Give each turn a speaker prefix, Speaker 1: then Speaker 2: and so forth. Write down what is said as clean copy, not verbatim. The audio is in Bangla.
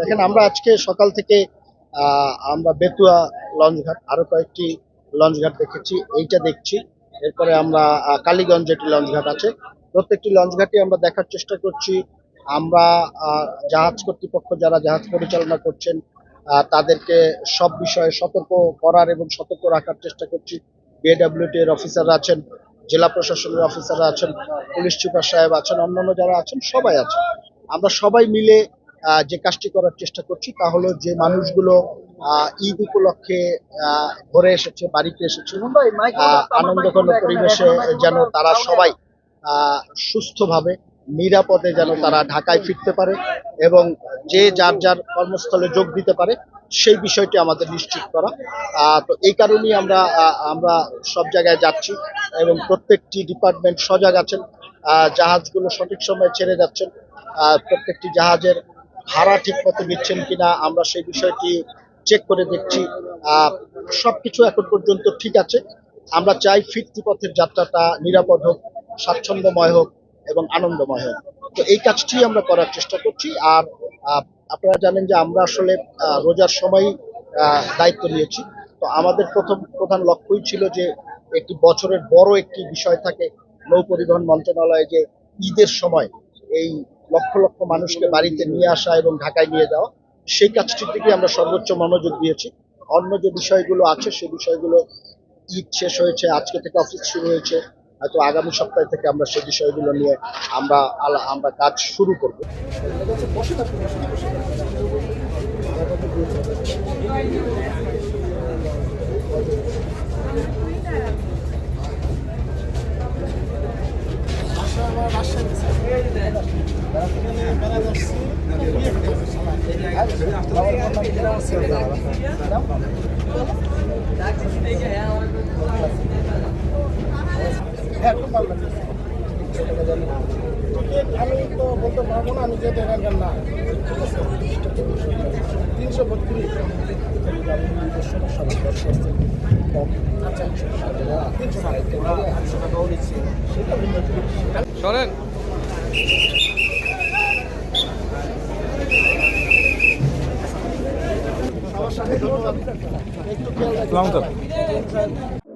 Speaker 1: দেখেন আমরা আজকে সকাল থেকে আমরা বেতুয়া লঞ্চঘাট আরো কয়েকটি লঞ্চঘাট দেখেছি, এইটা দেখছি। এরপরে আমরা কালীগঞ্জ যেটি লঞ্চঘাট আছে, প্রত্যেকটি লঞ্চঘাটই আমরা দেখার চেষ্টা করছি। আমরা জাহাজ কর্তৃপক্ষ যারা জাহাজ পরিচালনা করছেন তাদেরকে সব বিষয়ে সতর্ক করার এবং সতর্ক রাখার চেষ্টা করছি। বিএডব্লিউটি এর অফিসাররা আছেন, জেলা প্রশাসনের অফিসাররা আছেন, পুলিশ সুপার সাহেব আছেন, অন্যান্য যারা আছেন সবাই আছেন। আমরা সবাই মিলে যে কাজটি করার চেষ্টা করছি তা হলো যে মানুষগুলো ঈদ উপলক্ষে ঘরে এসেছে, বাড়িতে এসেছে, আনন্দঘন পরিবেশে যেন তারা সবাই সুস্থভাবে নিরাপদে যেন তারা ঢাকায় ফিরতে পারে এবং যে যার যার কর্মস্থলে যোগ দিতে পারে সেই বিষয়টি আমাদের নিশ্চিত করা। তো এই কারণেই আমরা সব জায়গায় যাচ্ছি এবং প্রত্যেকটি ডিপার্টমেন্ট সজাগ আছেন। জাহাজগুলো সঠিক সময়ে ছেড়ে যাচ্ছেন, প্রত্যেকটি জাহাজের ভাড়া ঠিক মতো দিচ্ছেন কিনা আমরা সেই বিষয়টি চেক করে দেখছি। সবকিছু এখন পর্যন্ত ঠিক আছে। আমরা চাই ফিরতি পথের যাত্রাটা নিরাপদ হোক, স্বাচ্ছন্দ্যময় হোক এবং আনন্দময় হোক। তো এই কাজটি আমরা করার চেষ্টা করছি। আর আপনারা জানেন যে আমরা আসলে রোজার সময় দায়িত্ব নিয়েছি। তো আমাদের প্রধান লক্ষ্যই ছিল যে একটি বছরের বড় একটি বিষয় থাকে নৌ পরিবহন মন্ত্রণালয়ে, যে ঈদের সময় এই লক্ষ লক্ষ মানুষকে বাড়িতে নিয়ে আসা এবং ঢাকায় নিয়ে যাওয়া, সেই কাজটির দিকে আমরা সর্বোচ্চ মনোযোগ দিয়েছি। অন্য যে বিষয়গুলো আছে সেই বিষয়গুলো ঈদ শেষ হয়েছে, আজকে থেকে অফিস শুরু হয়েছে, হয়তো আগামী সপ্তাহ থেকে আমরা সেই বিষয়গুলো নিয়ে আমরা কাজ শুরু করব।
Speaker 2: আমি তো বলতে পারবো না, আমি যেতে এখানকার না 332
Speaker 3: সরেন
Speaker 2: একটু খেয়াল রাখবেন।